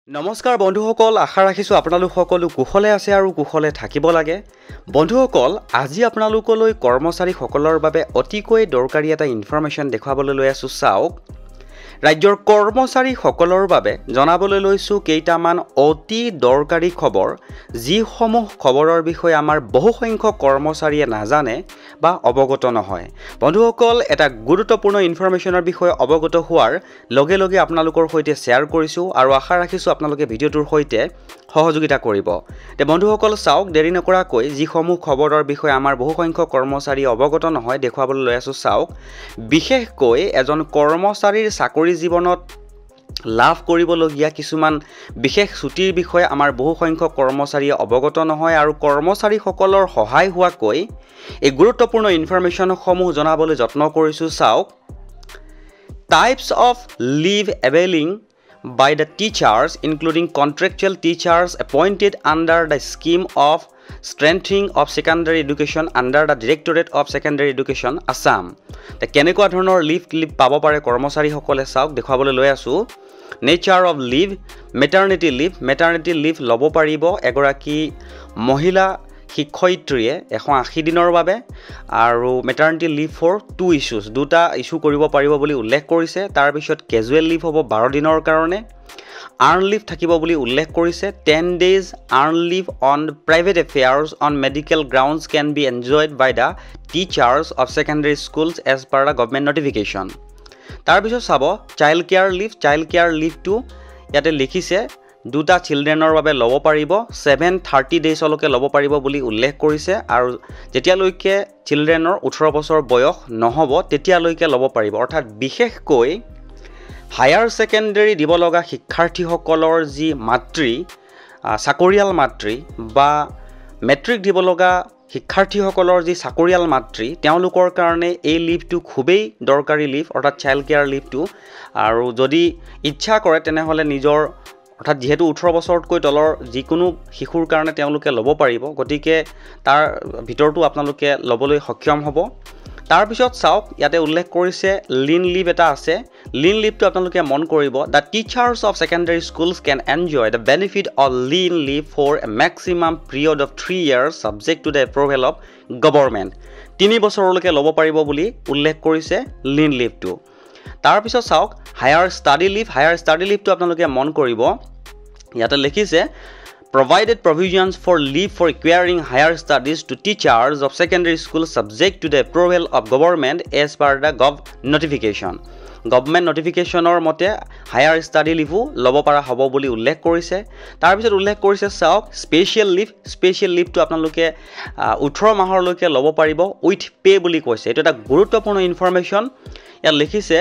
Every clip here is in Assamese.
নমস্কাৰ বন্ধুসকল, আশা ৰাখিছোঁ আপোনালোক সকলো কুশলে আছে আৰু কুশলে থাকিব লাগে। বন্ধুসকল, আজি আপোনালোকলৈ কৰ্মচাৰীসকলৰ বাবে অতিকৈ দৰকাৰী এটা ইনফৰমেশ্যন দেখুৱাবলৈ লৈ আছোঁ। চাওক, ৰাজ্যৰ কৰ্মচাৰীসকলৰ বাবে জনাবলৈ লৈছোঁ কেইটামান অতি দৰকাৰী খবৰ, যিসমূহ খবৰৰ বিষয়ে আমাৰ বহুসংখ্যক কৰ্মচাৰীয়ে নাজানে বা অৱগত নহয়। বন্ধুসকল, এটা গুৰুত্বপূৰ্ণ ইনফৰমেশ্যনৰ বিষয়ে অৱগত হোৱাৰ লগে লগে আপোনালোকৰ সৈতে শ্বেয়াৰ কৰিছোঁ আৰু আশা ৰাখিছোঁ আপোনালোকে ভিডিঅ'টোৰ সৈতে সহযোগিতা কৰিব। বন্ধুসকল চাওক, দেৰি নকৰাকৈ যিসমূহ খবৰৰ বিষয়ে আমাৰ বহুসংখ্যক কৰ্মচাৰী অৱগত নহয় দেখুৱাবলৈ লৈ আছোঁ। চাওক, বিশেষকৈ এজন কৰ্মচাৰীৰ চাকৰি জীৱনত লাভ কৰিবলগীয়া কিছুমান বিশেষ ছুটিৰ বিষয়ে আমাৰ বহুসংখ্যক কৰ্মচাৰীয়ে অৱগত নহয় আৰু কৰ্মচাৰীসকলৰ সহায় হোৱাকৈ এই গুৰুত্বপূৰ্ণ ইনফৰমেশ্যনসমূহ জনাবলৈ যত্ন কৰিছোঁ। চাওক, types of leave availing by the teachers including contractual teachers appointed under the scheme of strengthening of secondary education under the Directorate of Secondary Education Assam. কেনেকুৱা ধৰণৰ লিভ পাব পাৰে কৰ্মচাৰীসকলে চাওক দেখুৱাবলৈ লৈ আছোঁ। Nature of leave, maternity leave ল'ব পাৰিব এগৰাকী মহিলা শিক্ষয়িত্ৰীয়ে 180 দিনৰ বাবে আৰু মেটাৰনিটি লিভ ফৰ 2 ইছ্যুজ, দুটা ইছ্যু কৰিব পাৰিব বুলি উল্লেখ কৰিছে। তাৰপিছত কেজুৱেল লিভ হ'ব 12 দিনৰ কাৰণে, আৰ্ণ লিভ থাকিব বুলি উল্লেখ কৰিছে। 10 days earned leave on private affairs on medical grounds can be enjoyed by the teachers of secondary schools as per the government notification. তাৰপিছত চাব চাইল্ড কেয়াৰ লিভটো ইয়াতে লিখিছে দুটা চিলড্ৰেনৰ বাবে ল'ব পাৰিব, 730 daysলৈকে ল'ব পাৰিব বুলি উল্লেখ কৰিছে আৰু যেতিয়ালৈকে চিলড্ৰেনৰ 18 বছৰ বয়স নহ'ব তেতিয়ালৈকে ল'ব পাৰিব। অৰ্থাৎ বিশেষকৈ হায়াৰ ছেকেণ্ডেৰী দিব লগা শিক্ষাৰ্থীসকলৰ যি মাতৃ, চাকৰিয়াল মাতৃ বা মেট্ৰিক দিব লগা শিক্ষাৰ্থীসকলৰ যি চাকৰিয়াল মাতৃ, তেওঁলোকৰ কাৰণে এই লিভটো খুবেই দৰকাৰী লিভ, অৰ্থাৎ চাইল্ড কেয়াৰ লিভটো। আৰু যদি ইচ্ছা কৰে তেনেহ'লে নিজৰ অৰ্থাৎ যিহেতু 18 বছৰতকৈ তলৰ যিকোনো শিশুৰ কাৰণে তেওঁলোকে ল'ব পাৰিব, গতিকে তাৰ ভিতৰতো আপোনালোকে ল'বলৈ সক্ষম হ'ব। তাৰপিছত চাওক, ইয়াতে উল্লেখ কৰিছে লিন লিভ এটা আছে। লিন লিভটো আপোনালোকে মন কৰিব, the teachers of secondary schools can enjoy the benefit of lien leave for a maximum period of 3 years subject to the approval of government. 3 বছৰলৈকে ল'ব পাৰিব বুলি উল্লেখ কৰিছে লিন লিভটো। তাৰপিছত চাওক হায়াৰ ষ্টাডি লিভটো আপোনালোকে মন কৰিব, ইয়াতে লিখিছে provided provisions for leave for acquiring higher studies to teachers of secondary school subject to the approval of government as per the notification. Government নটিফিকেশ্যনৰ মতে হায়াৰ ষ্টাডি লিভো ল'ব পৰা হ'ব বুলি উল্লেখ কৰিছে। তাৰপিছত উল্লেখ কৰিছে চাওক স্পেচিয়েল লিভটো আপোনালোকে 18 মাহলৈকে ল'ব পাৰিব উইথ পে বুলি কৈছে। এইটো এটা গুৰুত্বপূৰ্ণ ইনফৰমেশ্যন। ইয়াত লিখিছে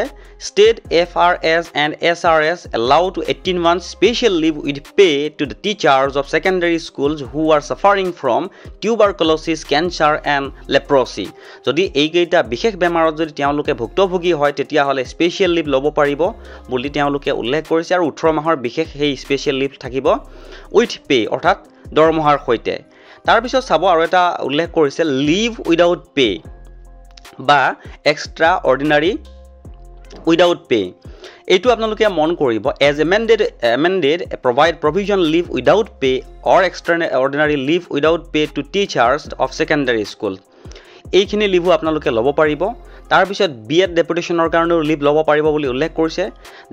state FRS and SRS allow to 18 months special leave with pay to the teachers of secondary schools who are suffering from tuberculosis, cancer and leprosy. যদি এইকেইটা বিশেষ বেমাৰত যদি তেওঁলোকে ভুক্তভোগী হয় তেতিয়াহ'লে স্পেচিয়েল লিভ ল'ব পাৰিব বুলি তেওঁলোকে উল্লেখ কৰিছে আৰু 18 মাহৰ বিশেষ সেই স্পেচিয়েল লিভ থাকিব উইথ পে, অৰ্থাৎ দৰমহাৰ সৈতে। তাৰপিছত চাব আৰু এটা উল্লেখ কৰিছে লিভ উইদাউট পে বা এক্সট্ৰা অৰ্ডিনাৰী উইদাউট পে। এইটো আপোনালোকে মন কৰিব, as amended provide provision leave without pay or extra ordinary leave without pay to teachers of secondary school. এইখিনি লিভো আপোনালোকে ল'ব পাৰিব। তাৰপিছত BEd ডেপুটেশ্যনৰ কাৰণেও লিভ ল'ব পাৰিব বুলি উল্লেখ কৰিছে।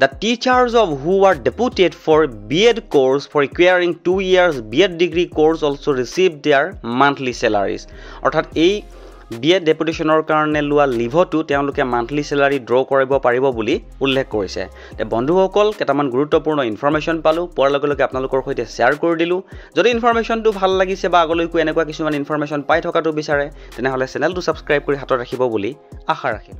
The teachers of who are deputed for BEd course for acquiring 2 years BEd degree course also' receive their monthly salaries. অৰ্থাৎ এই BEd ডেপুটেশ্যনৰ কাৰণে লোৱা লিভতো তেওঁলোকে মান্থলি চেলাৰী ড্ৰ কৰিব পাৰিব বুলি উল্লেখ কৰিছে। বন্ধুসকল, কেইটামান গুৰুত্বপূৰ্ণ ইনফৰমেশ্যন পালোঁ, পোৱাৰ লগে লগে আপোনালোকৰ সৈতে শ্বেয়াৰ কৰি দিলোঁ। যদি ইনফৰমেশ্যনটো ভাল লাগিছে বা আগলৈকো এনেকুৱা কিছুমান ইনফৰমেশ্যন পাই থকাটো বিচাৰে তেনেহ'লে চেনেলটো ছাবস্ক্ৰাইব কৰি হাতত ৰাখিব বুলি আশা ৰাখিলোঁ।